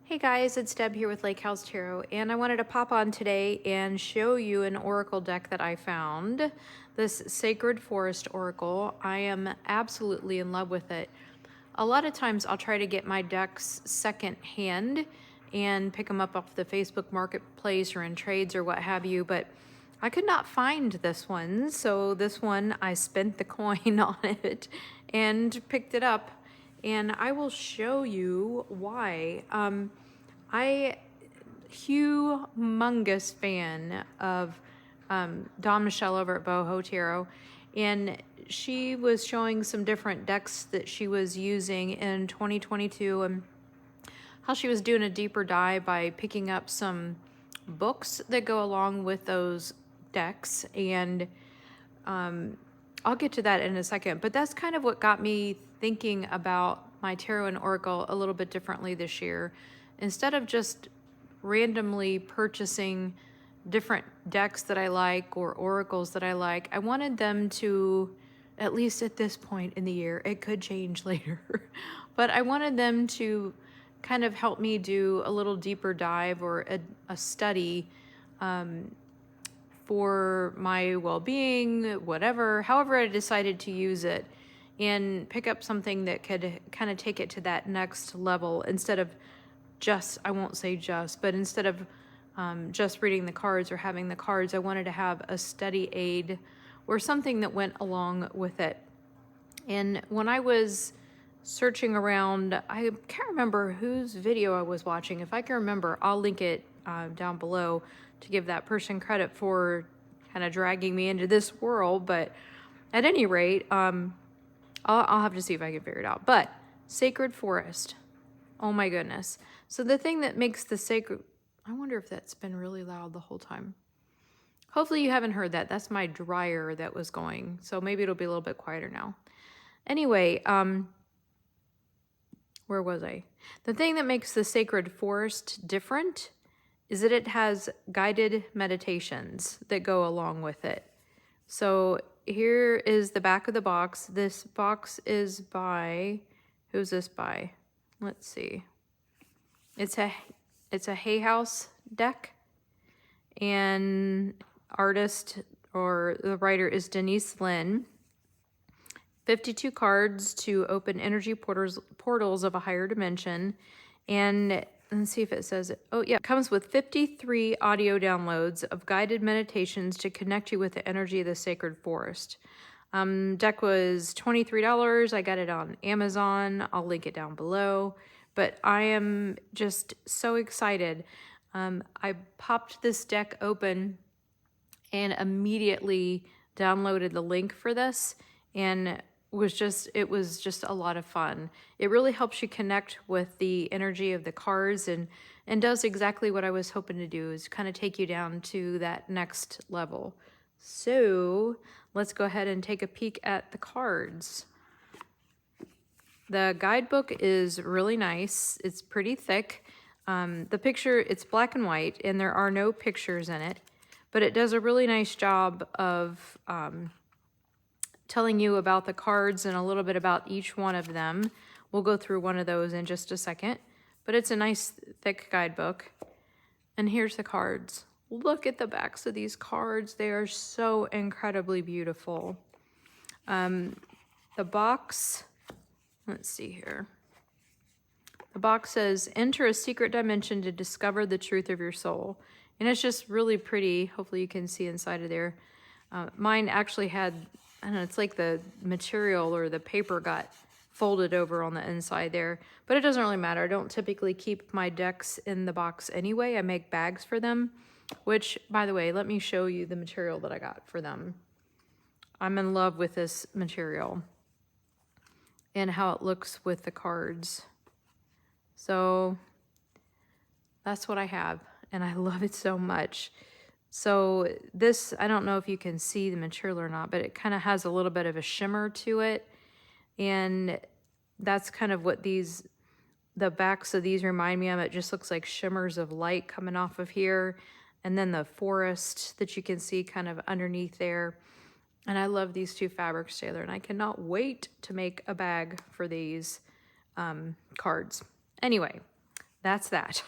Hey guys, it's Deb here with Lake House Tarot, and I wanted to pop on today and show you an oracle deck that I found. This Sacred Forest Oracle. I am absolutely in love with it. A lot of times I'll try to get my decks second hand and pick them up off the Facebook Marketplace or in trades or what have you, but I could not find this one, so this one I spent the coin on it and picked it up, and I will show you why. I humongous fan of Dawn Michelle over at Boho Tarot, and she was showing some different decks that she was using in 2022 and how she was doing a deeper dive by picking up some books that go along with those decks, and I'll get to that in a second, but that's kind of what got me thinking about my tarot and oracle a little bit differently this year. Instead of just randomly purchasing different decks that I like or oracles that I like, I wanted them to, at least at this point in the year, it could change later, but I wanted them to kind of help me do a little deeper dive or a study for my well-being, whatever, however I decided to use it, and pick up something that could kind of take it to that next level instead of just, I won't say just, but instead of just reading the cards or having the cards, I wanted to have a study aid or something that went along with it. And when I was searching around, I can't remember whose video I was watching. If I can remember, I'll link it down below to give that person credit for kind of dragging me into this world. But at any rate, I'll have to see if I can figure it out. But Sacred Forest. Oh my goodness. So the thing that makes the sacred, I wonder if that's been really loud the whole time. Hopefully you haven't heard that. That's my dryer that was going. So maybe it'll be a little bit quieter now. Anyway, where was I? The thing that makes the Sacred Forest different is that it has guided meditations that go along with it. So here is the back of the box. This box is by, who's this by? Let's see. It's a Hay House deck, and artist or the writer is Denise Lynn. 52 cards to open energy portals of a higher dimension. And let's see if it says it. Oh yeah, it comes with 53 audio downloads of guided meditations to connect you with the energy of the Sacred Forest. Deck was $23. I got it on Amazon. I'll link it down below. But I am just so excited. I popped this deck open and immediately downloaded the link for this, and it was just a lot of fun. It really helps you connect with the energy of the cards and does exactly what I was hoping to do, is kind of take you down to that next level. So let's go ahead and take a peek at the cards. The guidebook is really nice. It's pretty thick. The picture, it's black and white, and there are no pictures in it, but it does a really nice job of telling you about the cards and a little bit about each one of them. We'll go through one of those in just a second, but it's a nice thick guidebook. And here's the cards. Look at the backs of these cards. They are so incredibly beautiful. The box, let's see here. The box says, enter a secret dimension to discover the truth of your soul. And it's just really pretty. Hopefully you can see inside of there. Mine actually had, I don't know, it's like the material or the paper got folded over on the inside there. But it doesn't really matter. I don't typically keep my decks in the box anyway. I make bags for them, which, by the way, let me show you the material that I got for them. I'm in love with this material and how it looks with the cards. So that's what I have, and I love it so much. So this, I don't know if you can see the material or not, but it kind of has a little bit of a shimmer to it. And that's kind of what the backs of these remind me of. It just looks like shimmers of light coming off of here. And then the forest that you can see kind of underneath there. And I love these two fabrics together, and I cannot wait to make a bag for these cards. Anyway, that's that.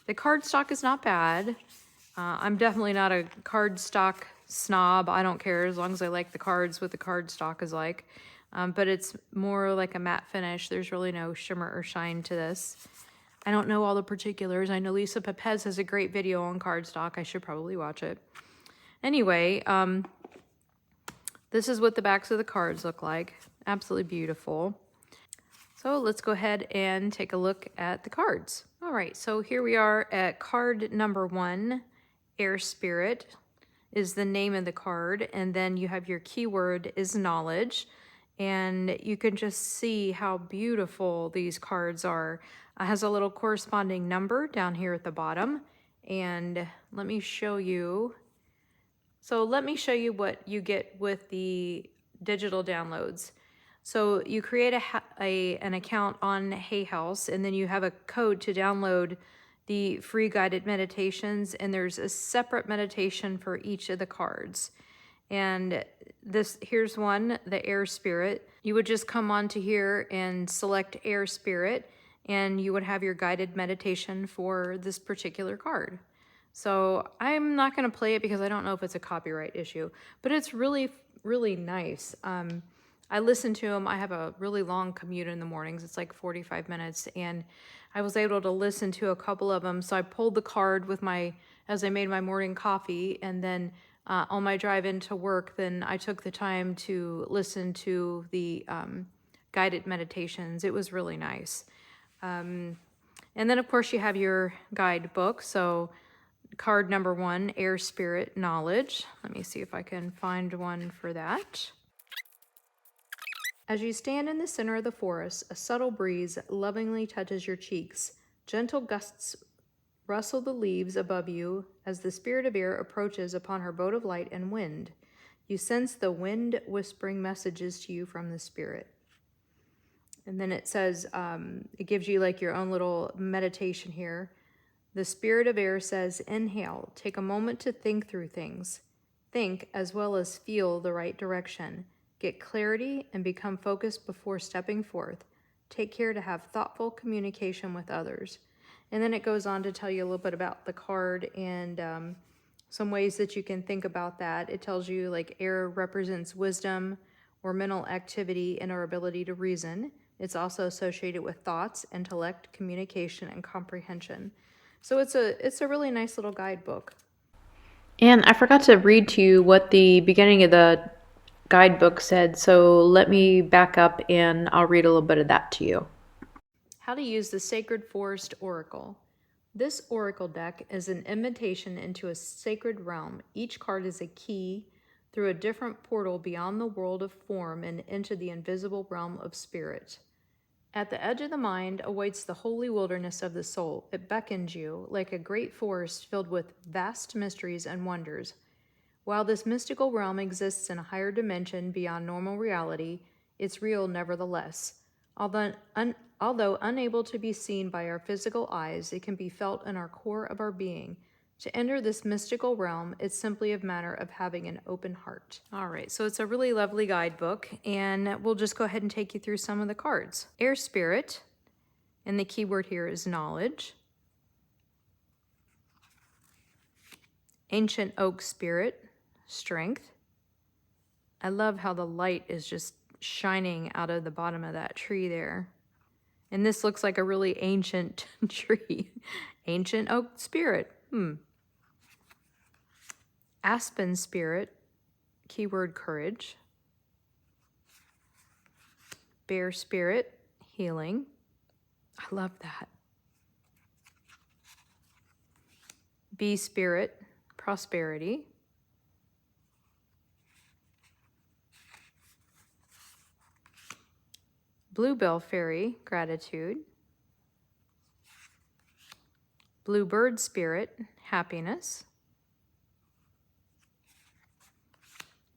The cardstock is not bad. I'm definitely not a cardstock snob. I don't care as long as I like the cards, what the cardstock is like. But it's more like a matte finish. There's really no shimmer or shine to this. I don't know all the particulars. I know Lisa Pepez has a great video on cardstock. I should probably watch it. Anyway, this is what the backs of the cards look like. Absolutely beautiful. So let's go ahead and take a look at the cards. All right, so here we are at card number 1, Air Spirit is the name of the card, and then you have your keyword is knowledge, and you can just see how beautiful these cards are. It has a little corresponding number down here at the bottom, and let me show you. So let me show you what you get with the digital downloads. So you create an account on Hay House, and then you have a code to download the free guided meditations, and there's a separate meditation for each of the cards. And here's one, the Air Spirit. You would just come onto here and select Air Spirit, and you would have your guided meditation for this particular card. So I'm not going to play it because I don't know if it's a copyright issue, but it's really, really nice. I listen to them. I have a really long commute in the mornings. It's like 45 minutes, and I was able to listen to a couple of them. So I pulled the card with as I made my morning coffee, and then on my drive into work, then I took the time to listen to the guided meditations. It was really nice. And then of course you have your guidebook. So card number 1, Air Spirit Knowledge. Let me see if I can find one for that. As you stand in the center of the forest, a subtle breeze lovingly touches your cheeks. Gentle gusts rustle the leaves above you as the spirit of air approaches upon her boat of light and wind. You sense the wind whispering messages to you from the spirit. And then it says, it gives you like your own little meditation here. The spirit of air says, inhale, take a moment to think through things. Think as well as feel the right direction. Get clarity and become focused before stepping forth. Take care to have thoughtful communication with others. And then it goes on to tell you a little bit about the card and some ways that you can think about that. It tells you like air represents wisdom or mental activity and our ability to reason. It's also associated with thoughts, intellect, communication, and comprehension. So it's a really nice little guidebook. And I forgot to read to you what the beginning of the guidebook said, so let me back up and I'll read a little bit of that to you. How to use the Sacred Forest Oracle. This oracle deck is an invitation into a sacred realm. Each card is a key through a different portal beyond the world of form and into the invisible realm of spirit. At the edge of the mind awaits the holy wilderness of the soul. It beckons you like a great forest filled with vast mysteries and wonders. While this mystical realm exists in a higher dimension beyond normal reality, it's real nevertheless. Although unable to be seen by our physical eyes, it can be felt in our core of our being. To enter this mystical realm, it's simply a matter of having an open heart. All right, so it's a really lovely guidebook, and we'll just go ahead and take you through some of the cards. Air Spirit, and the keyword here is knowledge. Ancient Oak Spirit, strength. I love how the light is just shining out of the bottom of that tree there. And this looks like a really ancient tree. Ancient Oak Spirit. Aspen Spirit, keyword courage. Bear Spirit, healing. I love that. Bee Spirit, prosperity. Bluebell Fairy, gratitude. Bluebird Spirit, happiness.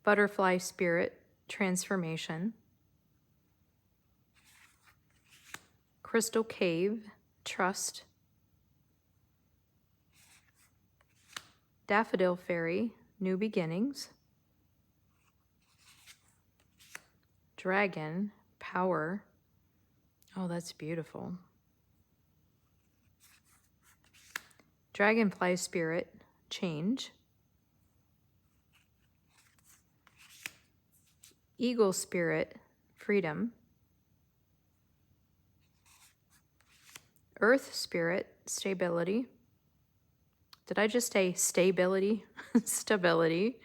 Butterfly Spirit, transformation. Crystal Cave, trust. Daffodil Fairy, new beginnings. Dragon, power. Oh, that's beautiful. Dragonfly spirit, change. Eagle spirit, freedom. Earth spirit, stability. Did I just say stability? Stability.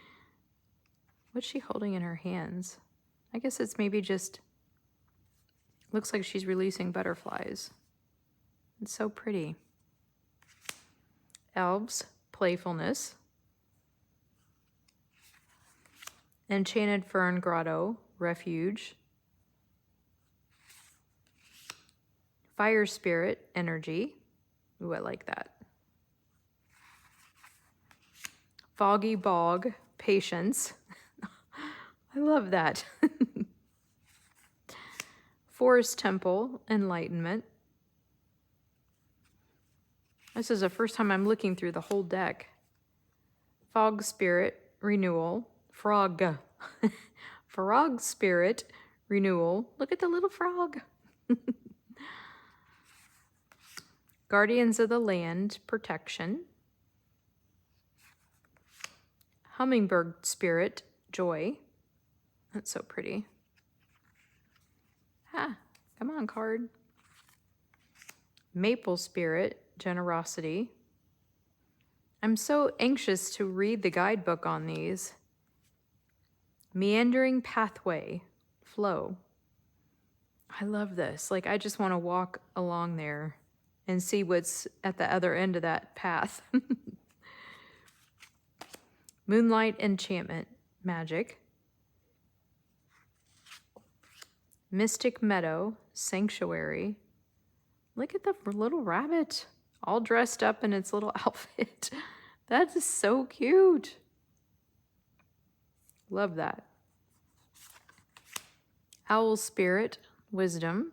What's she holding in her hands? I guess it's maybe just, looks like she's releasing butterflies. It's so pretty. Elves, playfulness. Enchanted Fern Grotto, refuge. Fire spirit, energy. Ooh, I like that. Foggy bog, patience. I love that. Forest temple, enlightenment. This is the first time I'm looking through the whole deck. Fog spirit, renewal. Frog. Frog spirit, renewal. Look at the little frog. Guardians of the land, protection. Hummingbird spirit, joy. That's so pretty. Ah, come on, card. Maple spirit, generosity. I'm so anxious to read the guidebook on these. Meandering pathway, flow. I love this. Like, I just want to walk along there and see what's at the other end of that path. Moonlight enchantment, magic. Mystic meadow, sanctuary. Look at the little rabbit, all dressed up in its little outfit. That is so cute. Love that. Owl spirit, wisdom.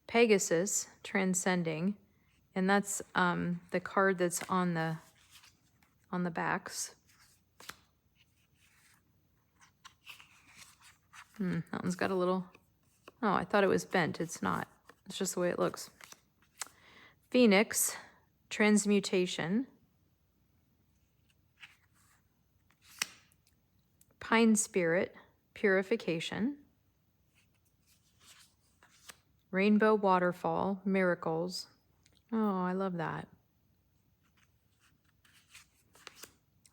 Pegasus, transcending. And that's the card that's on the backs. That one's got a little, oh, I thought it was bent. It's not. It's just the way it looks. Phoenix, transmutation. Pine spirit, purification. Rainbow waterfall, miracles. Oh, I love that.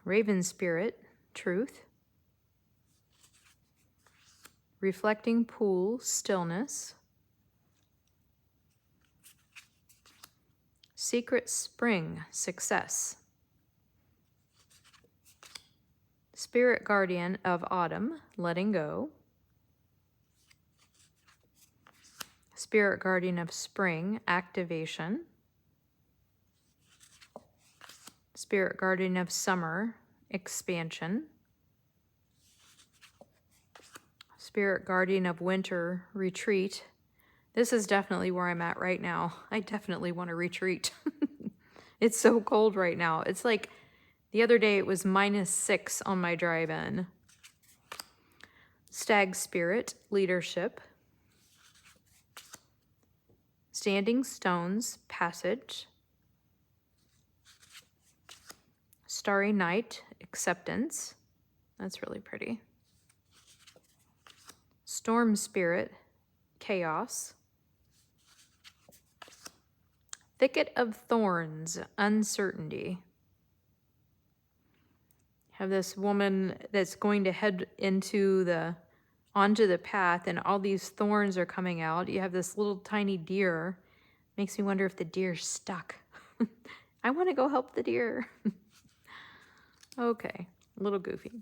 Raven spirit, truth. Reflecting pool, stillness. Secret spring, success. Spirit guardian of autumn, letting go. Spirit guardian of spring, activation. Spirit guardian of summer, expansion. Spirit guardian of winter, retreat. This is definitely where I'm at right now. I definitely want to retreat. It's so cold right now. It's like the other day it was -6 on my drive-in. Stag spirit, leadership. Standing stones, passage. Starry night, acceptance. That's really pretty. Storm spirit, chaos. Thicket of thorns, uncertainty. Have this woman that's going to head onto the path, and all these thorns are coming out. You have this little tiny deer. Makes me wonder if the deer's stuck. I want to go help the deer. Okay, a little goofy.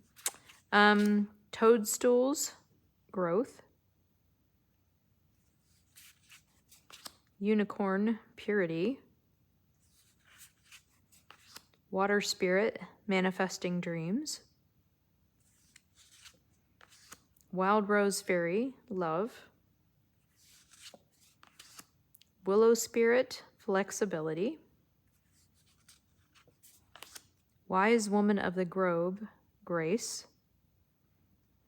Toadstools, growth. Unicorn, purity. Water spirit, manifesting dreams. Wild rose fairy, love. Willow spirit, flexibility. Wise woman of the grove, grace.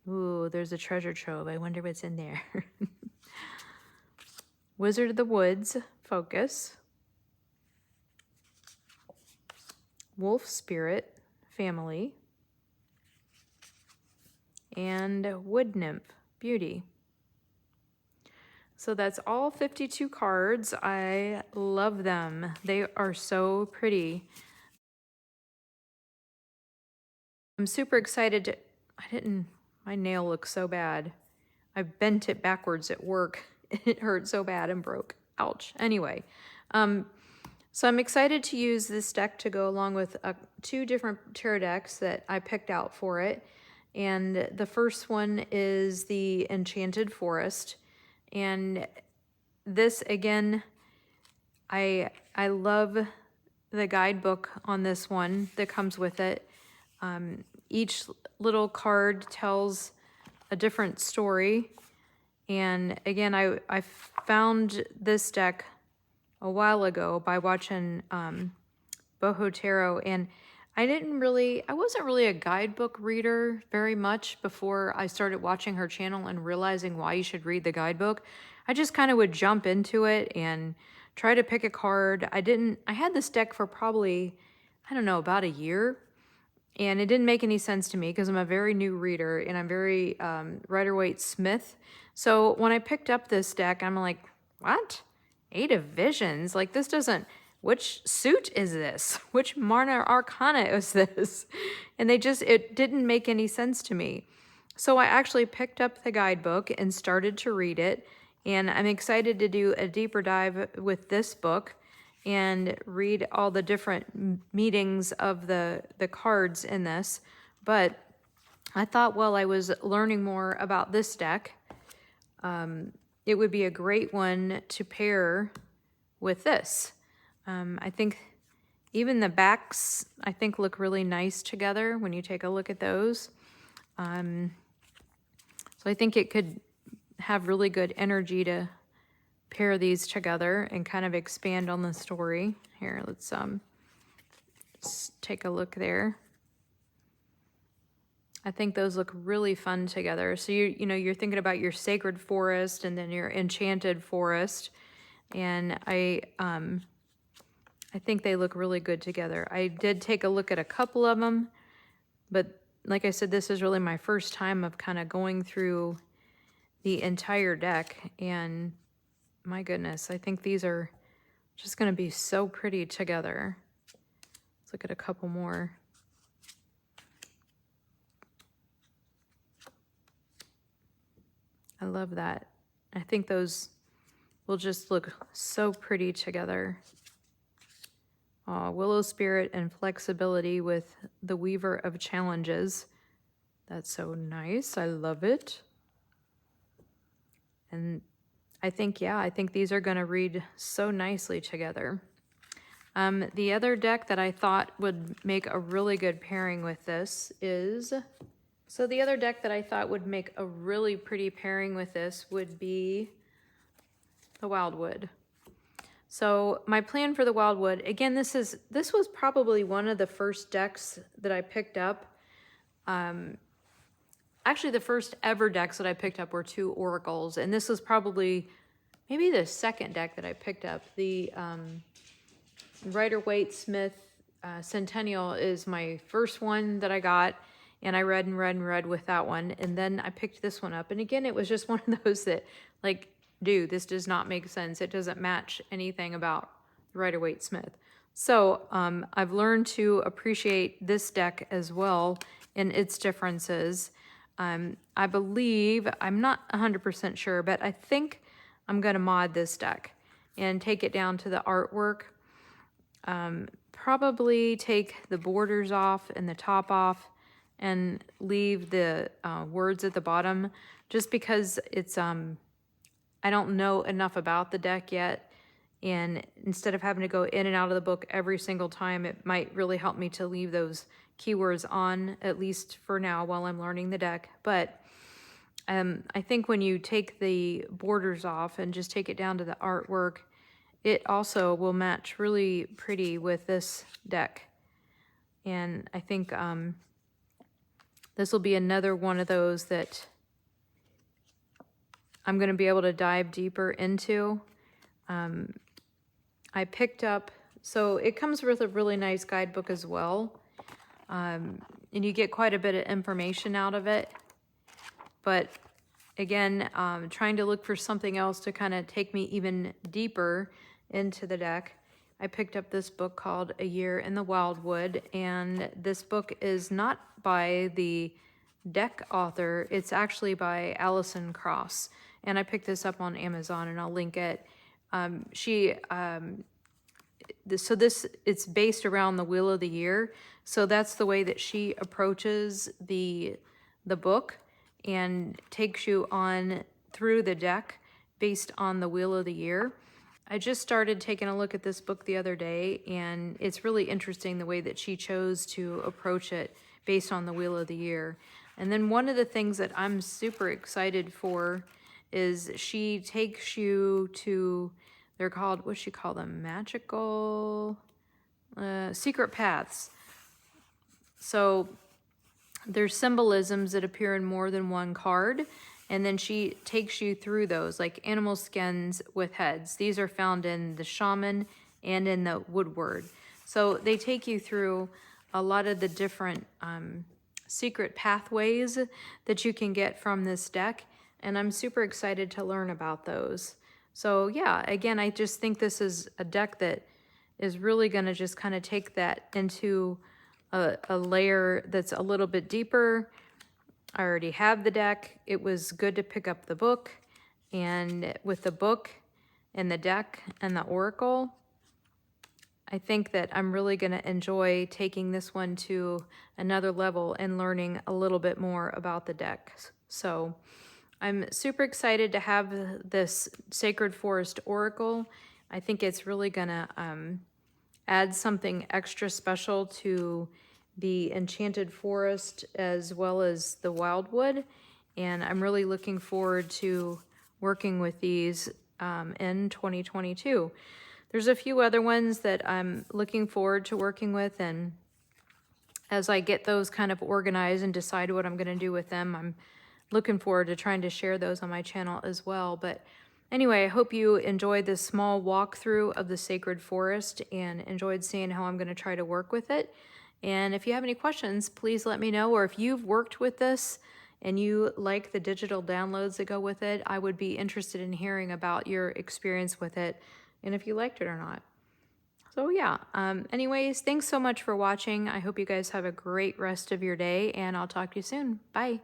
Ooh, there's a treasure trove. I wonder what's in there. Wizard of the woods, focus. Wolf Spirit Family, and Wood Nymph Beauty. So that's all 52 cards. I love them. They are so pretty. I'm super excited. My nail looks so bad. I bent it backwards at work. It hurt so bad and broke. Ouch. Anyway, so I'm excited to use this deck to go along with 2 different tarot decks that I picked out for it. And the first one is the Enchanted Forest. And this, again, I love the guidebook on this one that comes with it. Each little card tells a different story. And again, I found this deck a while ago by watching Wildwood Tarot, and I wasn't really a guidebook reader very much before I started watching her channel and realizing why you should read the guidebook. I just kind of would jump into it and try to pick a card. I had this deck for probably, I don't know, about a year, and it didn't make any sense to me because I'm a very new reader and I'm very Rider-Waite-Smith. So when I picked up this deck, I'm like, what? 8 of Visions? Like, this doesn't, which suit is this? Which Marna Arcana is this? And it didn't make any sense to me. So I actually picked up the guidebook and started to read it. And I'm excited to do a deeper dive with this book and read all the different meanings of the cards in this. But I thought while I was learning more about this deck, it would be a great one to pair with this. I think even the backs, I think, look really nice together when you take a look at those. So I think it could have really good energy to pair these together and kind of expand on the story. Here, let's take a look there. I think those look really fun together. So you're thinking about your Sacred Forest and then your Enchanted Forest, and I think they look really good together. I did take a look at a couple of them, but like I said, this is really my first time of kind of going through the entire deck, and my goodness, I think these are just going to be so pretty together. Let's look at a couple more. I love that. I think those will just look so pretty together. Willow Spirit and Flexibility with the Weaver of Challenges. That's so nice. I love it. And I think these are going to read so nicely together. The other deck that I thought would make a really good pairing with this is... So the other deck that I thought would make a really pretty pairing with this would be the Wildwood. So my plan for the Wildwood, again, this was probably one of the first decks that I picked up. Actually, the first ever decks that I picked up were 2 oracles, and this was probably maybe the second deck that I picked up. The Rider-Waite-Smith Centennial is my first one that I got. And I read and read and read with that one. And then I picked this one up. And again, it was just one of those that, like, dude, this does not make sense. It doesn't match anything about Rider-Waite-Smith. So I've learned to appreciate this deck as well and its differences. I believe, I'm not 100% sure, but I think I'm going to mod this deck and take it down to the artwork. Probably take the borders off and the top off, and leave the words at the bottom, just because it's, I don't know enough about the deck yet, and instead of having to go in and out of the book every single time, it might really help me to leave those keywords on, at least for now, while I'm learning the deck. But I think when you take the borders off and just take it down to the artwork, it also will match really pretty with this deck. And I think this will be another one of those that I'm going to be able to dive deeper into. I picked up So it comes with a really nice guidebook as well. And you get quite a bit of information out of it. But again, trying to look for something else to kind of take me even deeper into the deck, I picked up this book called A Year in the Wildwood, and this book is not by the deck author, it's actually by Alison Cross, and I picked this up on Amazon, and I'll link it. It's based around the Wheel of the Year, so that's the way that she approaches the book and takes you on through the deck based on the Wheel of the Year. I just started taking a look at this book the other day, and it's really interesting the way that she chose to approach it based on the Wheel of the Year. And then one of the things that I'm super excited for is she takes you to, they're called, what she call them? Magical, secret paths. So there's symbolisms that appear in more than one card, and then she takes you through those, like animal skins with heads. These are found in the Shaman and in the Woodward. So they take you through a lot of the different secret pathways that you can get from this deck, and I'm super excited to learn about those. So yeah, again, I just think this is a deck that is really going to just kind of take that into a layer that's a little bit deeper. I already have the deck. It was good to pick up the book, and with the book and the deck and the oracle, I think that I'm really going to enjoy taking this one to another level and learning a little bit more about the decks. So I'm super excited to have this Sacred Forest Oracle. I think it's really going to add something extra special to the Enchanted Forest as well as the Wildwood. And I'm really looking forward to working with these in 2022. There's a few other ones that I'm looking forward to working with, and as I get those kind of organized and decide what I'm going to do with them, I'm looking forward to trying to share those on my channel as well. But anyway, I hope you enjoyed this small walkthrough of the Sacred Forest and enjoyed seeing how I'm going to try to work with it. And if you have any questions, please let me know, or if you've worked with this and you like the digital downloads that go with it, I would be interested in hearing about your experience with it and if you liked it or not. So yeah, anyways, thanks so much for watching. I hope you guys have a great rest of your day, and I'll talk to you soon. Bye.